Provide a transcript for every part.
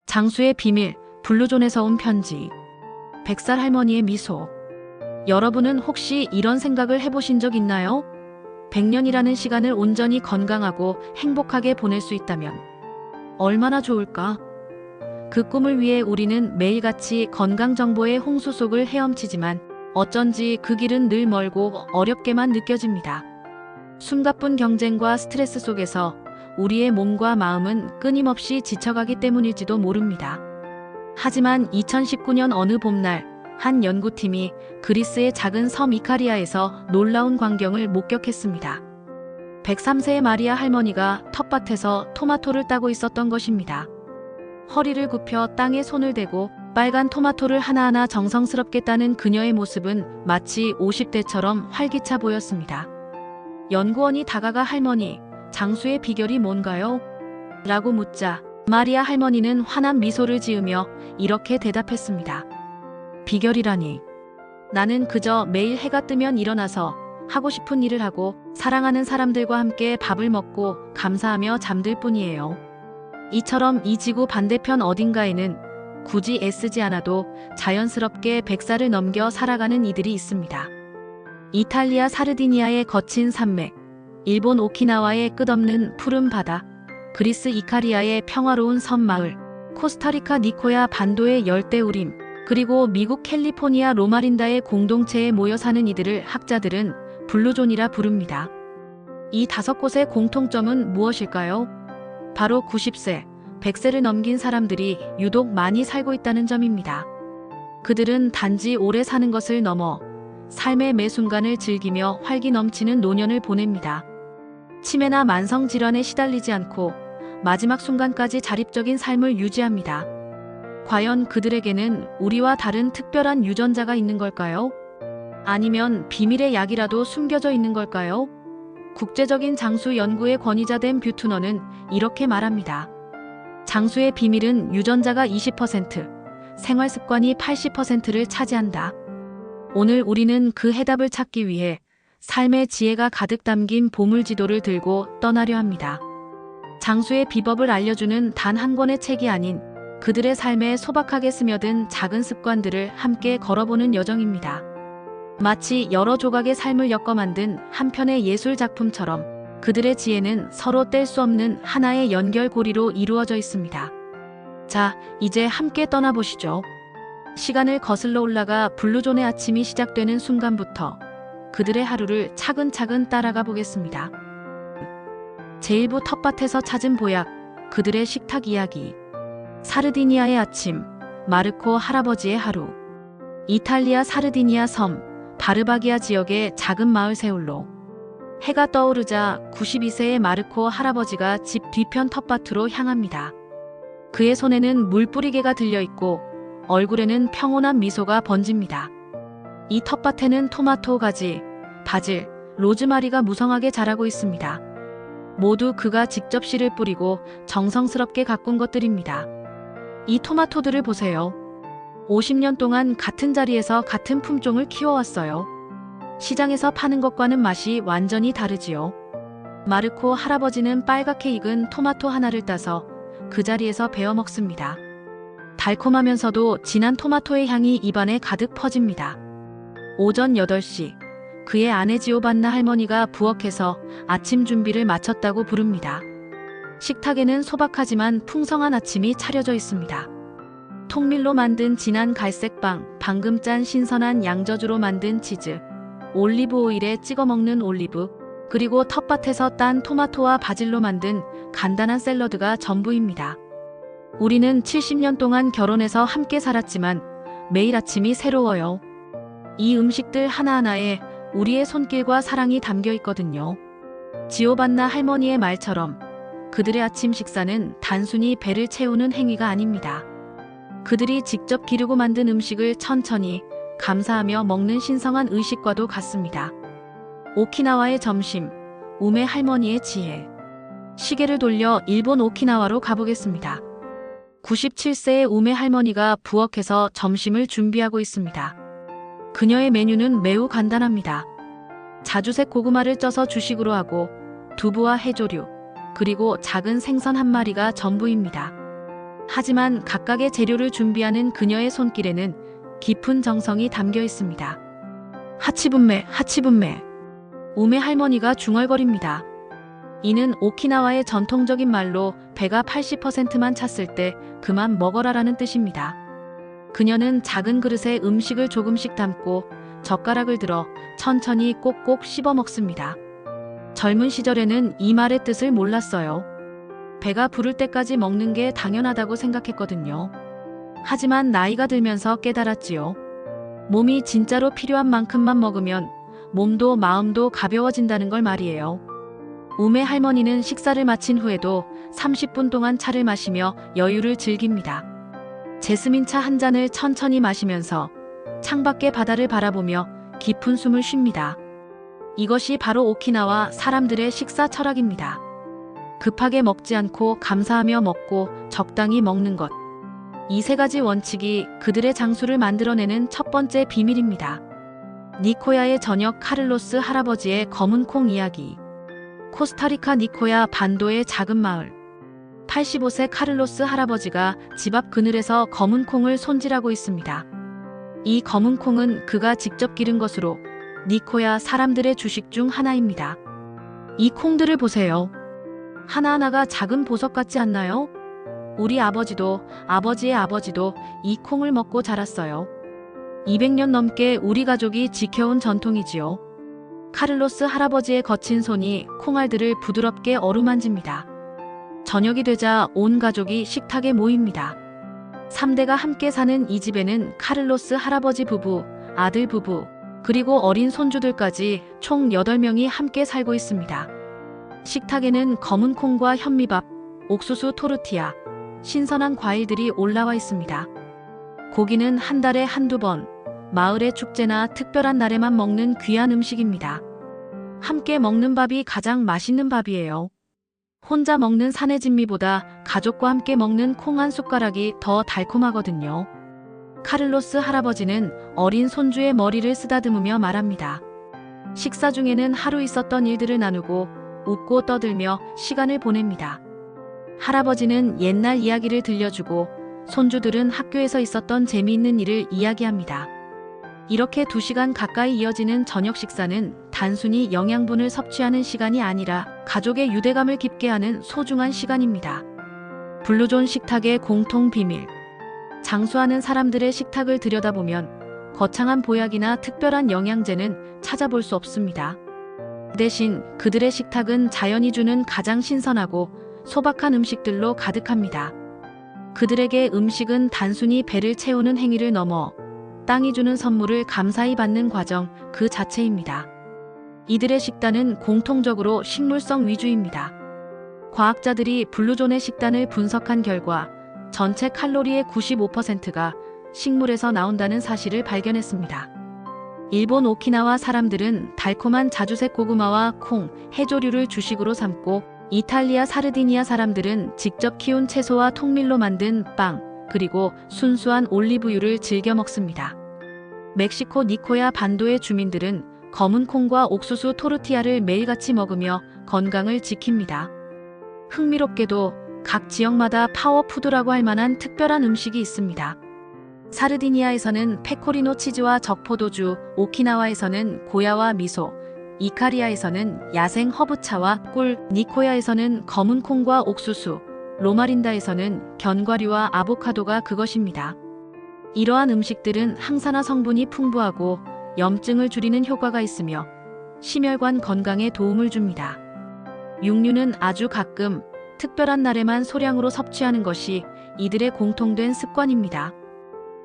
장수의 비밀, 블루존에서 온 편지. 100살 할머니의 미소. 여러분은 혹시 이런 생각을 해보신 적 있나요? 100년이라는 시간을 온전히 건강하고 행복하게 보낼 수 있다면 얼마나 좋을까? 그 꿈을 위해 우리는 매일같이 건강정보의 홍수 속을 헤엄치지만 어쩐지 그 길은 늘 멀고 어렵게만 느껴집니다. 숨가쁜 경쟁과 스트레스 속에서 우리의 몸과 마음은 끊임없이 지쳐가기 때문일지도 모릅니다. 하지만 2019년 어느 봄날 한 연구팀이 그리스의 작은 섬 이카리아에서 놀라운 광경을 목격했습니다. 103세의 마리아 할머니가 텃밭에서 토마토를 따고 있었던 것입니다. 허리를 굽혀 땅에 손을 대고 빨간 토마토를 하나하나 정성스럽게 따는 그녀의 모습은 마치 50대처럼 활기차 보였습니다. 연구원이 다가가 할머니, 장수의 비결이 뭔가요? 라고 묻자 마리아 할머니는 환한 미소를 지으며 이렇게 대답했습니다. 비결이라니. 나는 그저 매일 해가 뜨면 일어나서 하고 싶은 일을 하고 사랑하는 사람들과 함께 밥을 먹고 감사하며 잠들 뿐이에요. 이처럼 이 지구 반대편 어딘가에는 굳이 애쓰지 않아도 자연스럽게 100살을 넘겨 살아가는 이들이 있습니다. 이탈리아 사르디니아의 거친 산맥, 일본 오키나와의 끝없는 푸른 바다, 그리스 이카리아의 평화로운 섬마을, 코스타리카 니코야 반도의 열대우림, 그리고 미국 캘리포니아 로마린다의 공동체에 모여 사는 이들을 학자들은 블루존이라 부릅니다. 이 5곳의 공통점은 무엇일까요? 바로 90세, 100세를 넘긴 사람들이 유독 많이 살고 있다는 점입니다. 그들은 단지 오래 사는 것을 넘어 삶의 매 순간을 즐기며 활기 넘치는 노년을 보냅니다. 치매나 만성질환에 시달리지 않고 마지막 순간까지 자립적인 삶을 유지합니다. 과연 그들에게는 우리와 다른 특별한 유전자가 있는 걸까요? 아니면 비밀의 약이라도 숨겨져 있는 걸까요? 국제적인 장수 연구의 권위자된 뷰투너는 이렇게 말합니다. 장수의 비밀은 유전자가 20%, 생활 습관이 80%를 차지한다. 오늘 우리는 그 해답을 찾기 위해 삶의 지혜가 가득 담긴 보물지도를 들고 떠나려 합니다. 장수의 비법을 알려주는 단 한 권의 책이 아닌 그들의 삶에 소박하게 스며든 작은 습관들을 함께 걸어보는 여정입니다. 마치 여러 조각의 삶을 엮어 만든 한 편의 예술 작품처럼 그들의 지혜는 서로 뗄 수 없는 하나의 연결고리로 이루어져 있습니다. 자, 이제 함께 떠나보시죠. 시간을 거슬러 올라가 블루존의 아침이 시작되는 순간부터 그들의 하루를 차근차근 따라가 보겠습니다. 제1부 텃밭에서 찾은 보약, 그들의 식탁 이야기. 사르디니아의 아침, 마르코 할아버지의 하루. 이탈리아 사르디니아 섬, 바르바기아 지역의 작은 마을 세울로. 해가 떠오르자 92세의 마르코 할아버지가 집 뒤편 텃밭으로 향합니다. 그의 손에는 물뿌리개가 들려있고 얼굴에는 평온한 미소가 번집니다. 이 텃밭에는 토마토 가지, 바질, 로즈마리가 무성하게 자라고 있습니다. 모두 그가 직접 씨를 뿌리고 정성스럽게 가꾼 것들입니다. 이 토마토들을 보세요. 50년 동안 같은 자리에서 같은 품종을 키워왔어요. 시장에서 파는 것과는 맛이 완전히 다르지요. 마르코 할아버지는 빨갛게 익은 토마토 하나를 따서 그 자리에서 베어 먹습니다. 달콤하면서도 진한 토마토의 향이 입안에 가득 퍼집니다. 오전 8시, 그의 아내 지오반나 할머니가 부엌에서 아침 준비를 마쳤다고 부릅니다. 식탁에는 소박하지만 풍성한 아침이 차려져 있습니다. 통밀로 만든 진한 갈색빵, 방금 짠 신선한 양저주로 만든 치즈, 올리브 오일에 찍어 먹는 올리브, 그리고 텃밭에서 딴 토마토와 바질로 만든 간단한 샐러드가 전부입니다. 우리는 70년 동안 결혼해서 함께 살았지만 매일 아침이 새로워요. 이 음식들 하나하나에 우리의 손길과 사랑이 담겨 있거든요. 지오반나 할머니의 말처럼 그들의 아침 식사는 단순히 배를 채우는 행위가 아닙니다. 그들이 직접 기르고 만든 음식을 천천히 감사하며 먹는 신성한 의식과도 같습니다. 오키나와의 점심, 우메 할머니의 지혜. 시계를 돌려 일본 오키나와로 가보겠습니다. 97세의 우메 할머니가 부엌에서 점심을 준비하고 있습니다. 그녀의 메뉴는 매우 간단합니다. 자주색 고구마를 쪄서 주식으로 하고 두부와 해조류, 그리고 작은 생선 한 마리가 전부입니다. 하지만 각각의 재료를 준비하는 그녀의 손길에는 깊은 정성이 담겨 있습니다. 하치분메, 하치분메. 우메 할머니가 중얼거립니다. 이는 오키나와의 전통적인 말로 배가 80%만 찼을 때 그만 먹어라라는 뜻입니다. 그녀는 작은 그릇에 음식을 조금씩 담고 젓가락을 들어 천천히 꼭꼭 씹어 먹습니다. 젊은 시절에는 이 말의 뜻을 몰랐어요. 배가 부를 때까지 먹는 게 당연하다고 생각했거든요. 하지만 나이가 들면서 깨달았지요. 몸이 진짜로 필요한 만큼만 먹으면 몸도 마음도 가벼워진다는 걸 말이에요. 우메 할머니는 식사를 마친 후에도 30분 동안 차를 마시며 여유를 즐깁니다. 제스민차 한 잔을 천천히 마시면서 창밖의 바다를 바라보며 깊은 숨을 쉽니다. 이것이 바로 오키나와 사람들의 식사 철학입니다. 급하게 먹지 않고 감사하며 먹고 적당히 먹는 것. 이 세 가지 원칙이 그들의 장수를 만들어내는 첫 번째 비밀입니다. 니코야의 저녁. 카를로스 할아버지의 검은 콩 이야기. 코스타리카 니코야 반도의 작은 마을. 85세 카를로스 할아버지가 집 앞 그늘에서 검은 콩을 손질하고 있습니다. 이 검은 콩은 그가 직접 기른 것으로 니코야 사람들의 주식 중 하나입니다. 이 콩들을 보세요. 하나하나가 작은 보석 같지 않나요? 우리 아버지도 아버지의 아버지도 이 콩을 먹고 자랐어요. 200년 넘게 우리 가족이 지켜온 전통이지요. 카를로스 할아버지의 거친 손이 콩알들을 부드럽게 어루만집니다. 저녁이 되자 온 가족이 식탁에 모입니다. 3대가 함께 사는 이 집에는 카를로스 할아버지 부부, 아들 부부, 그리고 어린 손주들까지 총 8명이 함께 살고 있습니다. 식탁에는 검은 콩과 현미밥, 옥수수 토르티아, 신선한 과일들이 올라와 있습니다. 고기는 한 달에 한두 번, 마을의 축제나 특별한 날에만 먹는 귀한 음식입니다. 함께 먹는 밥이 가장 맛있는 밥이에요. 혼자 먹는 산의 진미보다 가족과 함께 먹는 콩 한 숟가락이 더 달콤하거든요. 카를로스 할아버지는 어린 손주의 머리를 쓰다듬으며 말합니다. 식사 중에는 하루 있었던 일들을 나누고 웃고 떠들며 시간을 보냅니다. 할아버지는 옛날 이야기를 들려주고 손주들은 학교에서 있었던 재미있는 일을 이야기합니다. 이렇게 2시간 가까이 이어지는 저녁 식사는 단순히 영양분을 섭취하는 시간이 아니라 가족의 유대감을 깊게 하는 소중한 시간입니다. 블루존 식탁의 공통 비밀. 장수하는 사람들의 식탁을 들여다보면 거창한 보약이나 특별한 영양제는 찾아볼 수 없습니다. 대신 그들의 식탁은 자연이 주는 가장 신선하고 소박한 음식들로 가득합니다. 그들에게 음식은 단순히 배를 채우는 행위를 넘어 땅이 주는 선물을 감사히 받는 과정 그 자체입니다. 이들의 식단은 공통적으로 식물성 위주입니다. 과학자들이 블루존의 식단을 분석한 결과 전체 칼로리의 95%가 식물에서 나온다는 사실을 발견했습니다. 일본 오키나와 사람들은 달콤한 자주색 고구마와 콩, 해조류를 주식으로 삼고 이탈리아 사르디니아 사람들은 직접 키운 채소와 통밀로 만든 빵, 그리고 순수한 올리브유를 즐겨 먹습니다. 멕시코 니코야 반도의 주민들은 검은 콩과 옥수수 토르티아를 매일같이 먹으며 건강을 지킵니다. 흥미롭게도 각 지역마다 파워푸드라고 할 만한 특별한 음식이 있습니다. 사르디니아에서는 페코리노 치즈와 적포도주, 오키나와에서는 고야와 미소, 이카리아에서는 야생 허브차와 꿀, 니코야에서는 검은 콩과 옥수수, 로마린다에서는 견과류와 아보카도가 그것입니다. 이러한 음식들은 항산화 성분이 풍부하고 염증을 줄이는 효과가 있으며 심혈관 건강에 도움을 줍니다. 육류는 아주 가끔 특별한 날에만 소량으로 섭취하는 것이 이들의 공통된 습관입니다.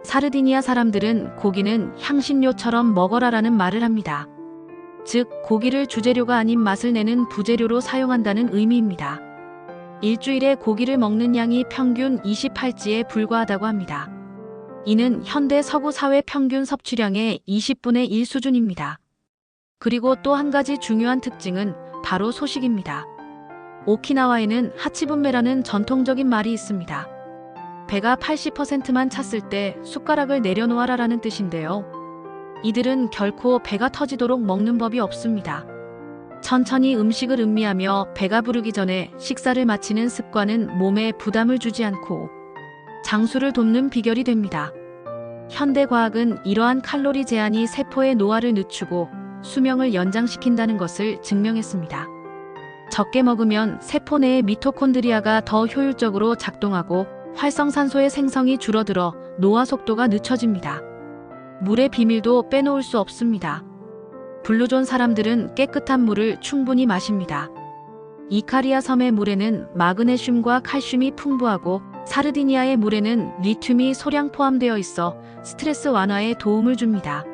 사르디니아 사람들은 고기는 향신료처럼 먹어라라는 말을 합니다. 즉, 고기를 주재료가 아닌 맛을 내는 부재료로 사용한다는 의미입니다. 일주일에 고기를 먹는 양이 평균 28지에 불과하다고 합니다. 이는 현대 서구 사회 평균 섭취량의 20분의 1 수준입니다. 그리고 또 한 가지 중요한 특징은 바로 소식입니다. 오키나와에는 하치분메라는 전통적인 말이 있습니다. 배가 80%만 찼을 때 숟가락을 내려놓아라라는 뜻인데요. 이들은 결코 배가 터지도록 먹는 법이 없습니다. 천천히 음식을 음미하며 배가 부르기 전에 식사를 마치는 습관은 몸에 부담을 주지 않고 장수를 돕는 비결이 됩니다. 현대과학은 이러한 칼로리 제한이 세포의 노화를 늦추고 수명을 연장시킨다는 것을 증명했습니다. 적게 먹으면 세포 내의 미토콘드리아가 더 효율적으로 작동하고 활성산소의 생성이 줄어들어 노화 속도가 늦춰집니다. 물의 비밀도 빼놓을 수 없습니다. 블루존 사람들은 깨끗한 물을 충분히 마십니다. 이카리아 섬의 물에는 마그네슘과 칼슘이 풍부하고 사르디니아의 물에는 리튬이 소량 포함되어 있어 스트레스 완화에 도움을 줍니다.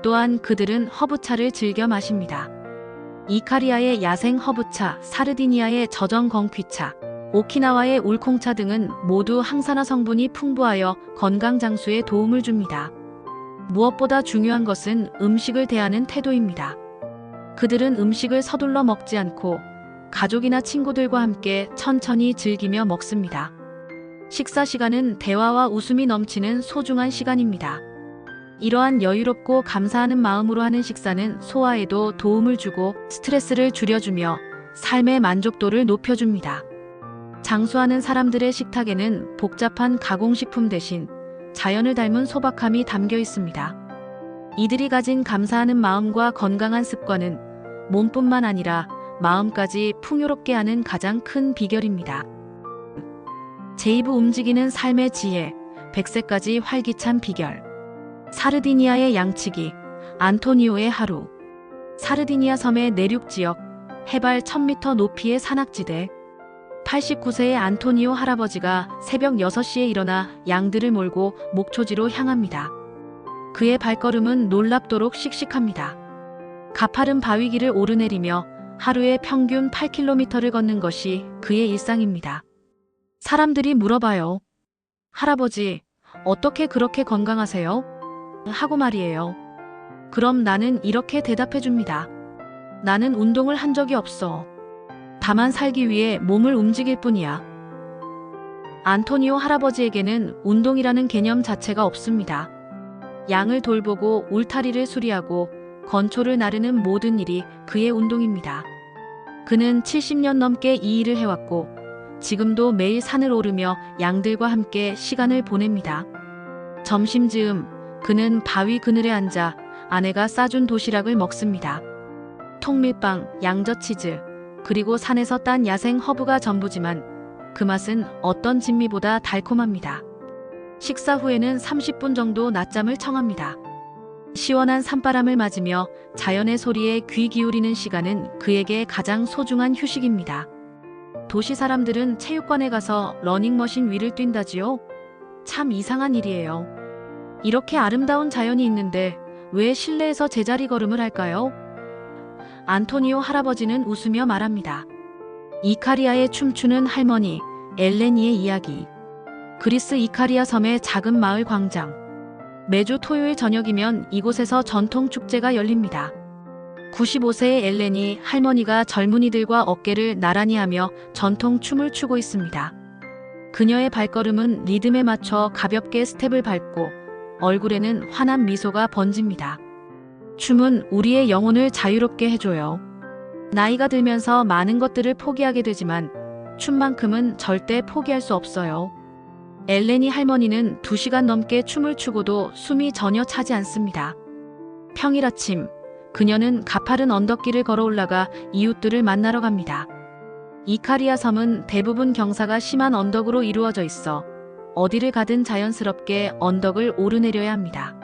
또한 그들은 허브차를 즐겨 마십니다. 이카리아의 야생 허브차, 사르디니아의 저정 건퀴차, 오키나와의 울콩차 등은 모두 항산화 성분이 풍부하여 건강 장수에 도움을 줍니다. 무엇보다 중요한 것은 음식을 대하는 태도입니다. 그들은 음식을 서둘러 먹지 않고 가족이나 친구들과 함께 천천히 즐기며 먹습니다. 식사 시간은 대화와 웃음이 넘치는 소중한 시간입니다. 이러한 여유롭고 감사하는 마음으로 하는 식사는 소화에도 도움을 주고 스트레스를 줄여주며 삶의 만족도를 높여줍니다. 장수하는 사람들의 식탁에는 복잡한 가공식품 대신 자연을 닮은 소박함이 담겨 있습니다. 이들이 가진 감사하는 마음과 건강한 습관은 몸뿐만 아니라 마음까지 풍요롭게 하는 가장 큰 비결입니다. 제2부 움직이는 삶의 지혜, 100세까지 활기찬 비결. 사르디니아의 양치기, 안토니오의 하루. 사르디니아 섬의 내륙 지역, 해발 1000m 높이의 산악지대. 89세의 안토니오 할아버지가 새벽 6시에 일어나 양들을 몰고 목초지로 향합니다. 그의 발걸음은 놀랍도록 씩씩합니다. 가파른 바위길을 오르내리며 하루에 평균 8km를 걷는 것이 그의 일상입니다. 사람들이 물어봐요. 할아버지, 어떻게 그렇게 건강하세요? 하고 말이에요. 그럼 나는 이렇게 대답해 줍니다. 나는 운동을 한 적이 없어. 다만 살기 위해 몸을 움직일 뿐이야. 안토니오 할아버지에게는 운동이라는 개념 자체가 없습니다. 양을 돌보고 울타리를 수리하고 건초를 나르는 모든 일이 그의 운동입니다. 그는 70년 넘게 이 일을 해왔고 지금도 매일 산을 오르며 양들과 함께 시간을 보냅니다. 점심즈음 그는 바위 그늘에 앉아 아내가 싸준 도시락을 먹습니다. 통밀빵, 양저치즈, 그리고 산에서 딴 야생 허브가 전부지만 그 맛은 어떤 진미보다 달콤합니다. 식사 후에는 30분 정도 낮잠을 청합니다. 시원한 산바람을 맞으며 자연의 소리에 귀 기울이는 시간은 그에게 가장 소중한 휴식입니다. 도시 사람들은 체육관에 가서 러닝머신 위를 뛴다지요? 참 이상한 일이에요. 이렇게 아름다운 자연이 있는데 왜 실내에서 제자리 걸음을 할까요? 안토니오 할아버지는 웃으며 말합니다. 이카리아의 춤추는 할머니, 엘레니의 이야기. 그리스 이카리아 섬의 작은 마을 광장. 매주 토요일 저녁이면 이곳에서 전통 축제가 열립니다. 95세의 엘레니 할머니가 젊은이들과 어깨를 나란히 하며 전통 춤을 추고 있습니다. 그녀의 발걸음은 리듬에 맞춰 가볍게 스텝을 밟고 얼굴에는 환한 미소가 번집니다. 춤은 우리의 영혼을 자유롭게 해줘요. 나이가 들면서 많은 것들을 포기하게 되지만 춤만큼은 절대 포기할 수 없어요. 엘레니 할머니는 2시간 넘게 춤을 추고도 숨이 전혀 차지 않습니다. 평일 아침, 그녀는 가파른 언덕길을 걸어 올라가 이웃들을 만나러 갑니다. 이카리아 섬은 대부분 경사가 심한 언덕으로 이루어져 있어 어디를 가든 자연스럽게 언덕을 오르내려야 합니다.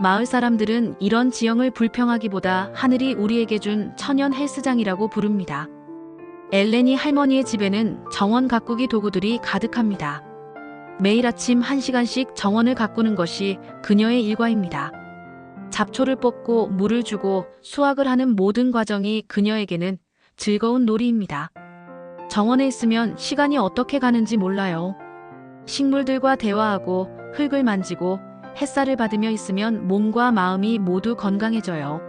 마을 사람들은 이런 지형을 불평하기보다 하늘이 우리에게 준 천연 헬스장이라고 부릅니다. 엘레니 할머니의 집에는 정원 가꾸기 도구들이 가득합니다. 매일 아침 1시간씩 정원을 가꾸는 것이 그녀의 일과입니다. 잡초를 뽑고 물을 주고 수확을 하는 모든 과정이 그녀에게는 즐거운 놀이입니다. 정원에 있으면 시간이 어떻게 가는지 몰라요. 식물들과 대화하고 흙을 만지고 햇살을 받으며 있으면 몸과 마음이 모두 건강해져요.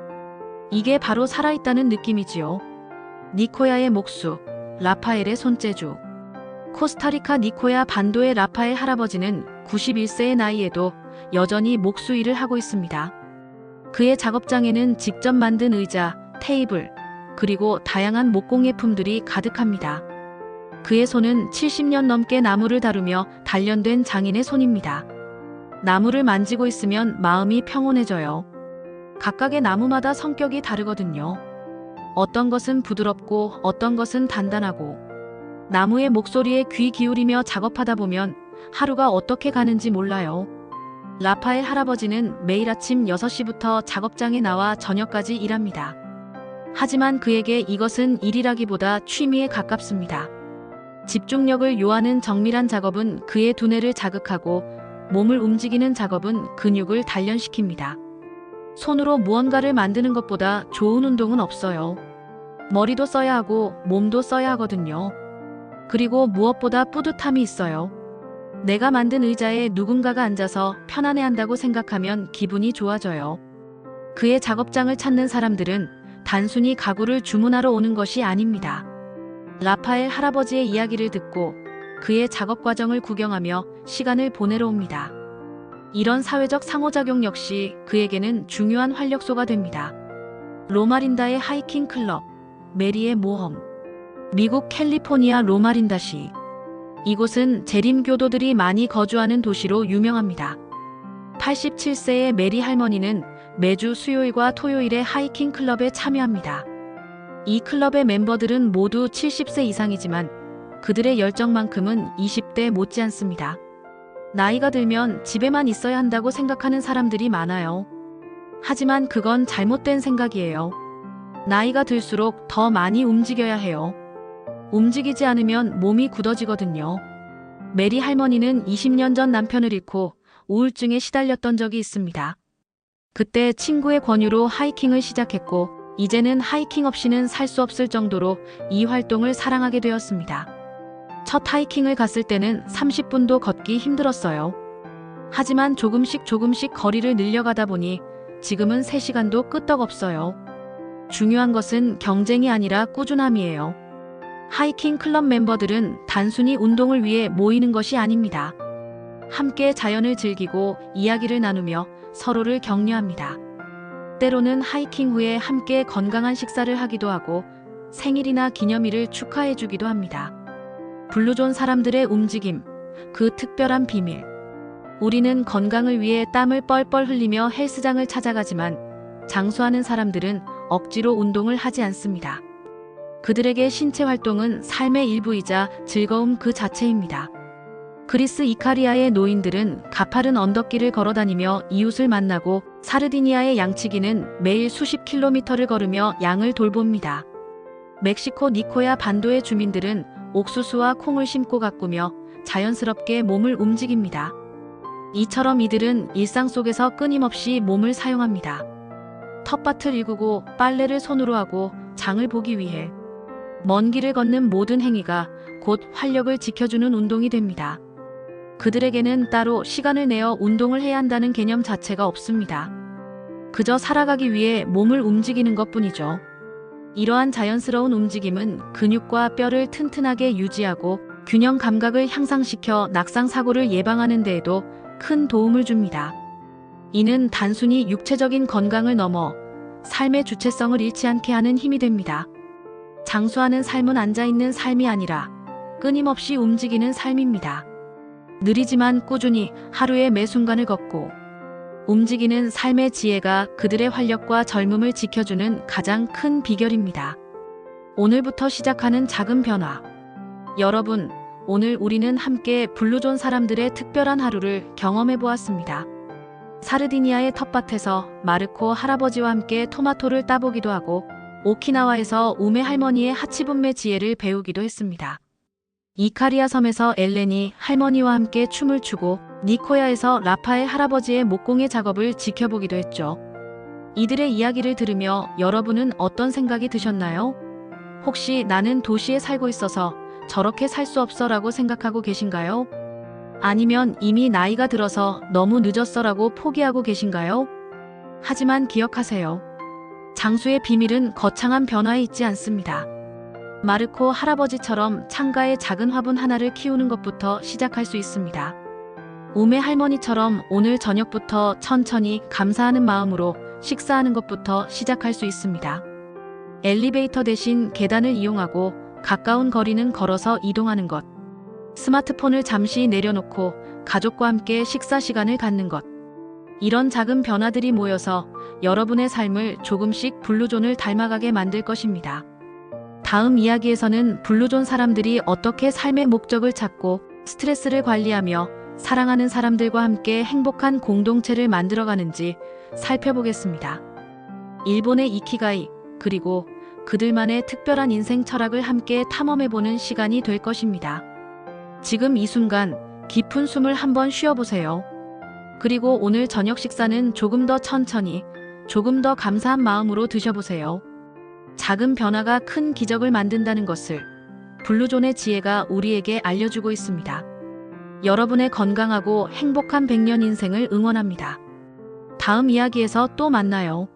이게 바로 살아있다는 느낌이지요. 니코야의 목수, 라파엘의 손재주. 코스타리카 니코야 반도의 라파엘 할아버지는 91세의 나이에도 여전히 목수 일을 하고 있습니다. 그의 작업장에는 직접 만든 의자, 테이블, 그리고 다양한 목공예품들이 가득합니다. 그의 손은 70년 넘게 나무를 다루며 단련된 장인의 손입니다. 나무를 만지고 있으면 마음이 평온해져요. 각각의 나무마다 성격이 다르거든요. 어떤 것은 부드럽고 어떤 것은 단단하고, 나무의 목소리에 귀 기울이며 작업하다 보면 하루가 어떻게 가는지 몰라요. 라파엘 할아버지는 매일 아침 6시부터 작업장에 나와 저녁까지 일합니다. 하지만 그에게 이것은 일이라기보다 취미에 가깝습니다. 집중력을 요하는 정밀한 작업은 그의 두뇌를 자극하고, 몸을 움직이는 작업은 근육을 단련시킵니다. 손으로 무언가를 만드는 것보다 좋은 운동은 없어요. 머리도 써야 하고 몸도 써야 하거든요. 그리고 무엇보다 뿌듯함이 있어요. 내가 만든 의자에 누군가가 앉아서 편안해한다고 생각하면 기분이 좋아져요. 그의 작업장을 찾는 사람들은 단순히 가구를 주문하러 오는 것이 아닙니다. 라파엘 할아버지의 이야기를 듣고 그의 작업 과정을 구경하며 시간을 보내러 옵니다. 이런 사회적 상호작용 역시 그에게는 중요한 활력소가 됩니다. 로마린다의 하이킹 클럽, 메리의 모험. 미국 캘리포니아 로마린다시. 이곳은 재림교도들이 많이 거주하는 도시로 유명합니다. 87세의 메리 할머니는 매주 수요일과 토요일에 하이킹 클럽에 참여합니다. 이 클럽의 멤버들은 모두 70세 이상이지만 그들의 열정만큼은 20대 못지않습니다. 나이가 들면 집에만 있어야 한다고 생각하는 사람들이 많아요. 하지만 그건 잘못된 생각이에요. 나이가 들수록 더 많이 움직여야 해요. 움직이지 않으면 몸이 굳어지거든요. 메리 할머니는 20년 전 남편을 잃고 우울증에 시달렸던 적이 있습니다. 그때 친구의 권유로 하이킹을 시작했고, 이제는 하이킹 없이는 살 수 없을 정도로 이 활동을 사랑하게 되었습니다. 첫 하이킹을 갔을 때는 30분도 걷기 힘들었어요. 하지만 조금씩 거리를 늘려가다 보니 지금은 3시간도 끄떡없어요. 중요한 것은 경쟁이 아니라 꾸준함이에요. 하이킹 클럽 멤버들은 단순히 운동을 위해 모이는 것이 아닙니다. 함께 자연을 즐기고 이야기를 나누며 서로를 격려합니다. 때로는 하이킹 후에 함께 건강한 식사를 하기도 하고 생일이나 기념일을 축하해 주기도 합니다. 블루존 사람들의 움직임, 그 특별한 비밀. 우리는 건강을 위해 땀을 뻘뻘 흘리며 헬스장을 찾아가지만 장수하는 사람들은 억지로 운동을 하지 않습니다. 그들에게 신체 활동은 삶의 일부이자 즐거움 그 자체입니다. 그리스 이카리아의 노인들은 가파른 언덕길을 걸어다니며 이웃을 만나고, 사르디니아의 양치기는 매일 수십 킬로미터를 걸으며 양을 돌봅니다. 멕시코 니코야 반도의 주민들은 옥수수와 콩을 심고 가꾸며 자연스럽게 몸을 움직입니다. 이처럼 이들은 일상 속에서 끊임없이 몸을 사용합니다. 텃밭을 일구고 빨래를 손으로 하고 장을 보기 위해. 먼 길을 걷는 모든 행위가 곧 활력을 지켜주는 운동이 됩니다. 그들에게는 따로 시간을 내어 운동을 해야 한다는 개념 자체가 없습니다. 그저 살아가기 위해 몸을 움직이는 것뿐이죠. 이러한 자연스러운 움직임은 근육과 뼈를 튼튼하게 유지하고 균형 감각을 향상시켜 낙상 사고를 예방하는 데에도 큰 도움을 줍니다. 이는 단순히 육체적인 건강을 넘어 삶의 주체성을 잃지 않게 하는 힘이 됩니다. 장수하는 삶은 앉아있는 삶이 아니라 끊임없이 움직이는 삶입니다. 느리지만 꾸준히 하루의 매 순간을 걷고 움직이는 삶의 지혜가 그들의 활력과 젊음을 지켜주는 가장 큰 비결입니다. 오늘부터 시작하는 작은 변화. 여러분, 오늘 우리는 함께 블루존 사람들의 특별한 하루를 경험해 보았습니다. 사르디니아의 텃밭에서 마르코 할아버지와 함께 토마토를 따보기도 하고, 오키나와에서 우메 할머니의 하치분메 지혜를 배우기도 했습니다. 이카리아 섬에서 엘렌이 할머니와 함께 춤을 추고, 니코야에서 라파엘 할아버지의 목공의 작업을 지켜보기도 했죠. 이들의 이야기를 들으며 여러분은 어떤 생각이 드셨나요? 혹시 나는 도시에 살고 있어서 저렇게 살 수 없어라고 생각하고 계신가요? 아니면 이미 나이가 들어서 너무 늦었어라고 포기하고 계신가요? 하지만 기억하세요. 장수의 비밀은 거창한 변화에 있지 않습니다. 마르코 할아버지처럼 창가에 작은 화분 하나를 키우는 것부터 시작할 수 있습니다. 우메 할머니처럼 오늘 저녁부터 천천히 감사하는 마음으로 식사하는 것부터 시작할 수 있습니다. 엘리베이터 대신 계단을 이용하고 가까운 거리는 걸어서 이동하는 것. 스마트폰을 잠시 내려놓고 가족과 함께 식사 시간을 갖는 것. 이런 작은 변화들이 모여서 여러분의 삶을 조금씩 블루존을 닮아가게 만들 것입니다. 다음 이야기에서는 블루존 사람들이 어떻게 삶의 목적을 찾고 스트레스를 관리하며 사랑하는 사람들과 함께 행복한 공동체를 만들어가는지 살펴보겠습니다. 일본의 이키가이, 그리고 그들만의 특별한 인생 철학을 함께 탐험해보는 시간이 될 것입니다. 지금 이 순간 깊은 숨을 한번 쉬어보세요. 그리고 오늘 저녁 식사는 조금 더 천천히, 조금 더 감사한 마음으로 드셔보세요. 작은 변화가 큰 기적을 만든다는 것을 블루존의 지혜가 우리에게 알려주고 있습니다. 여러분의 건강하고 행복한 100년 인생을 응원합니다. 다음 이야기에서 또 만나요.